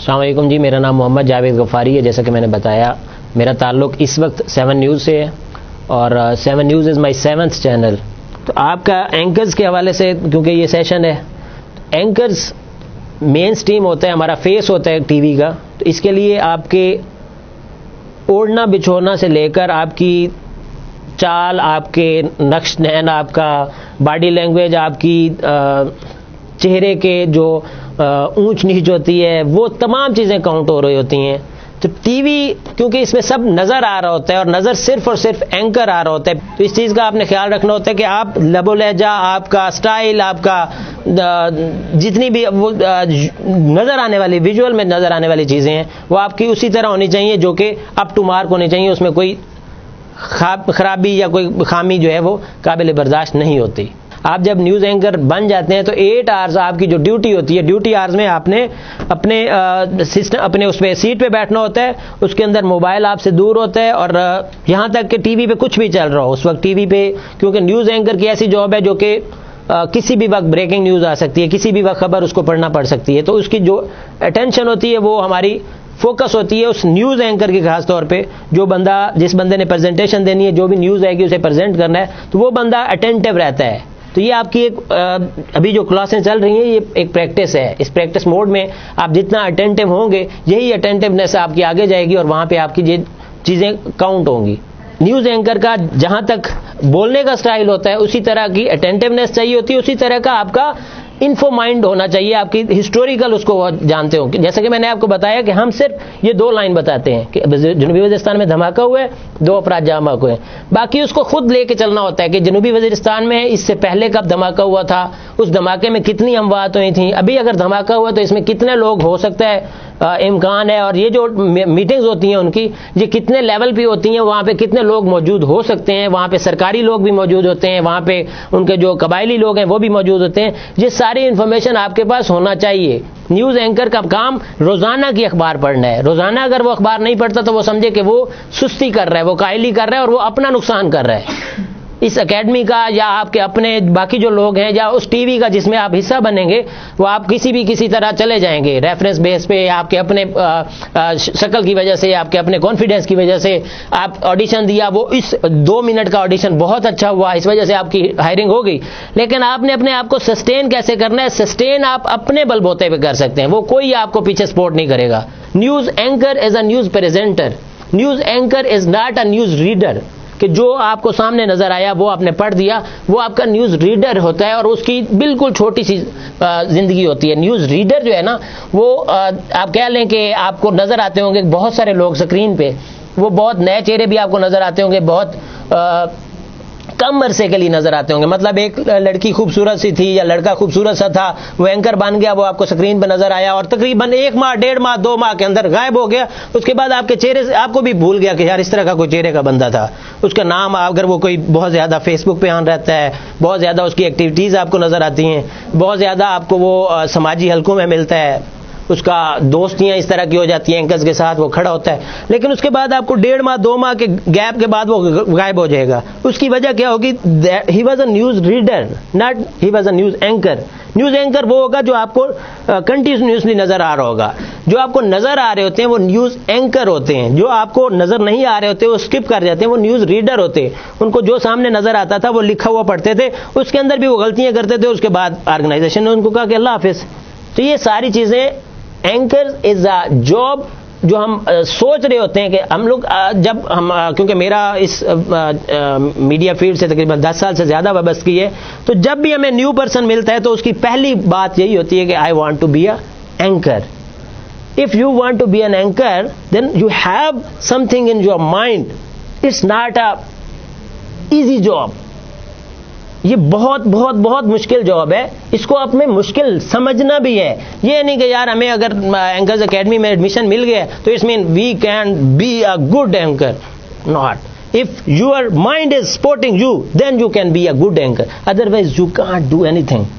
السلام علیکم جی، میرا نام محمد جاوید غفاری ہے. جیسا کہ میں نے بتایا میرا تعلق اس وقت 7 نیوز سے ہے اور 7 news is my 7th channel. تو آپ کا اینکرز کے حوالے سے کیونکہ یہ سیشن ہے، اینکرز مین سٹریم ہوتا ہے، ہمارا فیس ہوتا ہے ٹی وی کا. تو اس کے لیے آپ کے اوڑھنا بچھوڑنا سے لے کر آپ کی چال، آپ کے نقش نین، آپ کا باڈی لینگویج، آپ کی چہرے کے جو اونچ نیچ ہوتی ہے، وہ تمام چیزیں کاؤنٹ ہو رہی ہوتی ہیں. تو ٹی وی کیونکہ اس میں سب نظر آ رہا ہوتا ہے اور نظر صرف اور صرف اینکر آ رہا ہوتا ہے، تو اس چیز کا آپ نے خیال رکھنا ہوتا ہے کہ آپ لب و لہجہ، آپ کا سٹائل، آپ کا جتنی بھی وہ نظر آنے والی ویژول میں نظر آنے والی چیزیں ہیں وہ آپ کی اسی طرح ہونی چاہیے جو کہ اپ ٹو مارک ہونی چاہیے. اس میں کوئی خرابی یا کوئی خامی جو ہے وہ قابل برداشت نہیں ہوتی. آپ جب نیوز اینکر بن جاتے ہیں تو 8 آورز آپ کی جو ڈیوٹی ہوتی ہے، ڈیوٹی آورز میں آپ نے اپنے سسٹم، اپنے اس پہ سیٹ پہ بیٹھنا ہوتا ہے. اس کے اندر موبائل آپ سے دور ہوتا ہے اور یہاں تک کہ ٹی وی پہ کچھ بھی چل رہا ہو اس وقت ٹی وی پہ، کیونکہ نیوز اینکر کی ایسی جاب ہے جو کہ کسی بھی وقت بریکنگ نیوز آ سکتی ہے، کسی بھی وقت خبر اس کو پڑھنا پڑ سکتی ہے. تو اس کی جو اٹینشن ہوتی ہے وہ ہماری فوکس ہوتی ہے اس نیوز اینکر کی، خاص طور پہ جو بندہ، جس بندے نے پریزنٹیشن دینی ہے، جو بھی نیوز آئے گی اسے پریزنٹ کرنا ہے، تو وہ بندہ اٹینٹو رہتا ہے. تو یہ آپ کی ایک ابھی جو کلاسیں چل رہی ہیں یہ ایک پریکٹس ہے. اس پریکٹس موڈ میں آپ جتنا اٹینٹو ہوں گے یہی اٹینٹونیس آپ کی آگے جائے گی اور وہاں پہ آپ کی یہ چیزیں کاؤنٹ ہوں گی. نیوز اینکر کا جہاں تک بولنے کا سٹائل ہوتا ہے اسی طرح کی اٹینٹونیس چاہیے ہوتی ہے، اسی طرح کا آپ کا انفو مائنڈ ہونا چاہیے، آپ کی ہسٹوریکل اس کو جانتے ہوں. جیسا کہ میں نے آپ کو بتایا کہ ہم صرف یہ 2 لائن بتاتے ہیں کہ جنوبی وزیرستان میں دھماکہ ہوا ہے، 2 افراد جاں بحق ہوئے. باقی اس کو خود لے کے چلنا ہوتا ہے کہ جنوبی وزیرستان میں اس سے پہلے کب دھماکہ ہوا تھا، اس دھماکے میں کتنی اموات ہوئی تھیں، ابھی اگر دھماکہ ہوا تو اس میں کتنے لوگ ہو سکتا ہے امکان ہے، اور یہ جو میٹنگز ہوتی ہیں ان کی یہ کتنے لیول پہ ہوتی ہیں، وہاں پہ کتنے لوگ موجود ہو سکتے ہیں، وہاں پہ سرکاری لوگ بھی موجود ہوتے ہیں، وہاں پہ ان کے جو قبائلی لوگ ہیں وہ بھی موجود ہوتے ہیں. یہ ساری انفارمیشن آپ کے پاس ہونا چاہیے. نیوز اینکر کا کام روزانہ کی اخبار پڑھنا ہے. روزانہ اگر وہ اخبار نہیں پڑھتا تو وہ سمجھے کہ وہ سستی کر رہا ہے، وہ کاہلی کر رہا ہے اور وہ اپنا نقصان کر رہا ہے. اس اکیڈمی کا یا آپ کے اپنے باقی جو لوگ ہیں یا اس ٹی وی کا جس میں آپ حصہ بنیں گے وہ آپ کسی طرح چلے جائیں گے ریفرنس بیس پہ، آپ کے اپنے شکل کی وجہ سے، آپ کے اپنے کانفیڈنس کی وجہ سے. آپ آڈیشن دیا، وہ اس 2 منٹ کا آڈیشن بہت اچھا ہوا، اس وجہ سے آپ کی ہائرنگ ہو گئی. لیکن آپ نے اپنے آپ کو سسٹین کیسے کرنا ہے؟ سسٹین آپ اپنے بل بوتے پہ کر سکتے ہیں، وہ کوئی آپ کو پیچھے سپورٹ نہیں کرے گا. News anchor is a news presenter, news anchor is not a news reader کہ جو آپ کو سامنے نظر آیا وہ آپ نے پڑھ دیا. وہ آپ کا نیوز ریڈر ہوتا ہے اور اس کی بالکل چھوٹی سی زندگی ہوتی ہے. نیوز ریڈر جو ہے نا وہ آپ کہہ لیں کہ آپ کو نظر آتے ہوں گے بہت سارے لوگ اسکرین پہ، وہ بہت نئے چہرے بھی آپ کو نظر آتے ہوں گے، بہت کم عرصے کے لیے نظر آتے ہوں گے. مطلب ایک لڑکی خوبصورت سی تھی یا لڑکا خوبصورت سا تھا، وہ اینکر بن گیا، وہ آپ کو اسکرین پہ نظر آیا اور تقریباً 1 ماہ 1.5 ماہ 2 ماہ کے اندر غائب ہو گیا. اس کے بعد آپ کے چہرے سے آپ کو بھی بھول گیا کہ یار اس طرح کا کوئی چہرے کا بندہ تھا. اس کا نام اگر وہ کوئی بہت زیادہ فیس بک پہ آن رہتا ہے، بہت زیادہ اس کی ایکٹیویٹیز آپ کو نظر آتی ہیں، بہت زیادہ آپ کو وہ سماجی حلقوں میں ملتا ہے، اس کا دوستیاں اس طرح کی ہو جاتی ہیں، اینکرز کے ساتھ وہ کھڑا ہوتا ہے. لیکن اس کے بعد آپ کو 1.5 ماہ 2 ماہ کے گیپ کے بعد وہ غائب ہو جائے گا. اس کی وجہ کیا ہوگی؟ He was a news reader not he was a news anchor. News anchor وہ ہوگا جو آپ کو کنٹینیوسلی نظر آ رہا ہوگا. جو آپ کو نظر آ رہے ہوتے ہیں وہ نیوز اینکر ہوتے ہیں. جو آپ کو نظر نہیں آ رہے ہوتے وہ اسکپ کر جاتے ہیں، وہ نیوز ریڈر ہوتے ہیں. ان کو جو سامنے نظر آتا تھا وہ لکھا ہوا پڑھتے تھے، اس کے اندر بھی وہ غلطیاں کرتے تھے. اس کے بعد آرگنائزیشن نے ان کو کہا کہ اللہ حافظ. تو یہ ساری چیزیں اینکر از اے جاب جو ہم سوچ رہے ہوتے ہیں کہ ہم لوگ جب ہم، کیونکہ میرا اس میڈیا فیلڈ سے تقریباً 10 سال سے زیادہ وابستگی ہے، تو جب بھی ہمیں نیو پرسن ملتا ہے تو اس کی پہلی بات یہی ہوتی ہے کہ I want to be a anchor. If you want to be an anchor, then you have something in your mind. It's not a easy job. یہ بہت بہت بہت مشکل جاب ہے. اس کو آپ میں مشکل سمجھنا بھی ہے. یہ نہیں کہ یار ہمیں اگر اینکرز اکیڈمی میں ایڈمیشن مل گیا تو اس مین we can be a good anchor. Not. If your mind is supporting you, then you can be a good anchor. Otherwise, you can't do anything.